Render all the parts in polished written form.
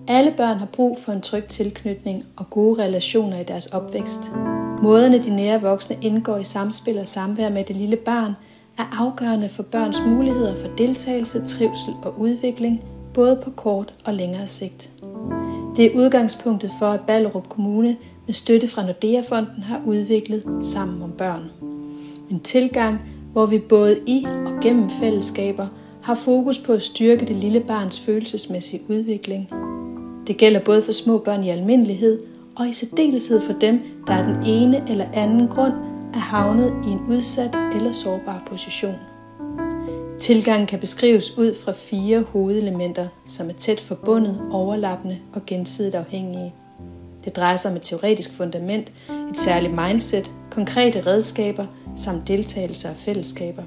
Alle børn har brug for en tryg tilknytning og gode relationer i deres opvækst. Måderne de nære voksne indgår i samspil og samvær med det lille barn, er afgørende for børns muligheder for deltagelse, trivsel og udvikling, både på kort og længere sigt. Det er udgangspunktet for, at Ballerup Kommune med støtte fra Nordea-fonden har udviklet Sammen om børn. En tilgang, hvor vi både i og gennem fællesskaber har fokus på at styrke det lille barns følelsesmæssige udvikling. Det gælder både for små børn i almindelighed og i særdeleshed for dem, der af den ene eller anden grund er havnet i en udsat eller sårbar position. Tilgangen kan beskrives ud fra 4 hovedelementer, som er tæt forbundet, overlappende og gensidigt afhængige. Det drejer sig om et teoretisk fundament, et særligt mindset, konkrete redskaber samt deltagelse og fællesskaber.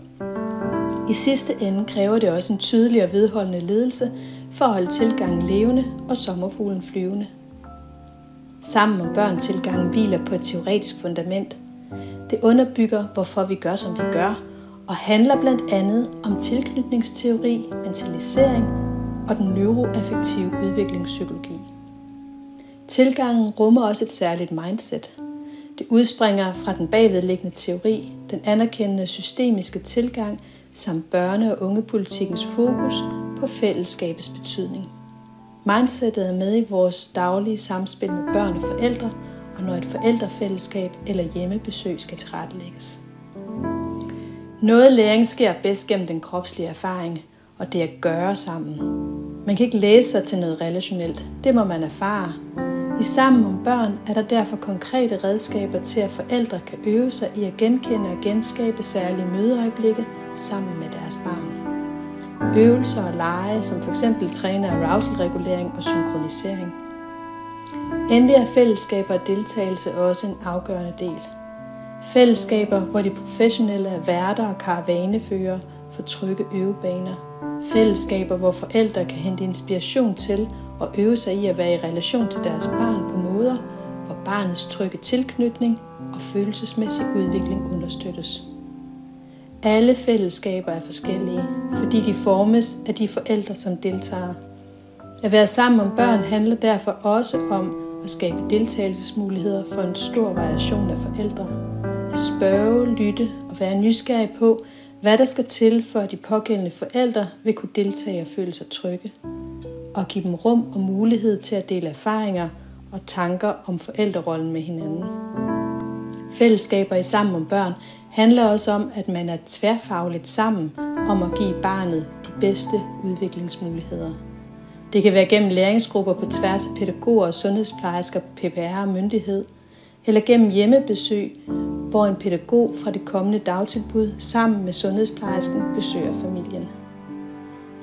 I sidste ende kræver det også en tydelig og vedholdende ledelse for at holde tilgangen levende og sommerfuglen flyvende. Sammen om børn-tilgangen hviler på et teoretisk fundament. Det underbygger, hvorfor vi gør, som vi gør, og handler blandt andet om tilknytningsteori, mentalisering og den neuroaffektive udviklingspsykologi. Tilgangen rummer også et særligt mindset. Det udspringer fra den bagvedliggende teori, den anerkendende systemiske tilgang samt børne- og ungepolitikkens fokus på fællesskabets betydning. Mindsetet er med i vores daglige samspil med børn og forældre, og når et forældrefællesskab eller hjemmebesøg skal tilrettelægges. Noget læring sker bedst gennem den kropslige erfaring, og det er at gøre sammen. Man kan ikke læse sig til noget relationelt, det må man erfare. I Sammen om børn er der derfor konkrete redskaber til, at forældre kan øve sig i at genkende og genskabe særlige mødeøjeblikke sammen med deres barn. Øvelser og lege, som f.eks. træner arousal-regulering og synkronisering. Endelig er fællesskaber og deltagelse også en afgørende del. Fællesskaber, hvor de professionelle er værter og karavanefører for trygge øvebaner. Fællesskaber, hvor forældre kan hente inspiration til og øve sig i at være i relation til deres barn på måder, hvor barnets trygge tilknytning og følelsesmæssig udvikling understøttes. Alle fællesskaber er forskellige, fordi de formes af de forældre, som deltager. At være sammen om børn handler derfor også om at skabe deltagelsesmuligheder for en stor variation af forældre. At spørge, lytte og være nysgerrig på, hvad der skal til, for at de pågældende forældre vil kunne deltage og føle sig trygge. Og give dem rum og mulighed til at dele erfaringer og tanker om forældrerollen med hinanden. Fællesskaber i Sammen om børn handler også om, at man er tværfagligt sammen om at give barnet de bedste udviklingsmuligheder. Det kan være gennem læringsgrupper på tværs af pædagoger, sundhedsplejersker, PPR og myndighed, eller gennem hjemmebesøg, hvor en pædagog fra det kommende dagtilbud sammen med sundhedsplejersken besøger familien.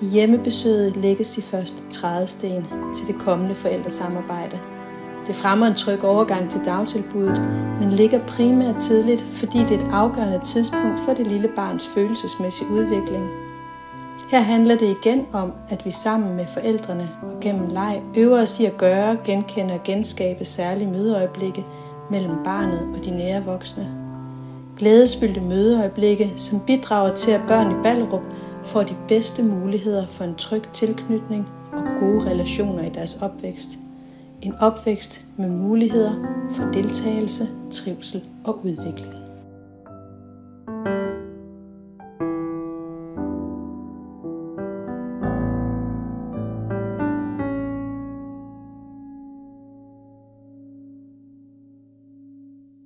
I hjemmebesøget lægges de første trædesten til det kommende forældresamarbejde. Det fremmer en tryg overgang til dagtilbuddet, men ligger primært tidligt, fordi det er et afgørende tidspunkt for det lille barns følelsesmæssige udvikling. Her handler det igen om, at vi sammen med forældrene og gennem leg øver os i at gøre, genkende og genskabe særlige mødeøjeblikke mellem barnet og de nære voksne. Glædesfyldte mødeøjeblikke, som bidrager til, at børn i Ballerup får de bedste muligheder for en tryg tilknytning og gode relationer i deres opvækst. En opvækst med muligheder for deltagelse, trivsel og udvikling.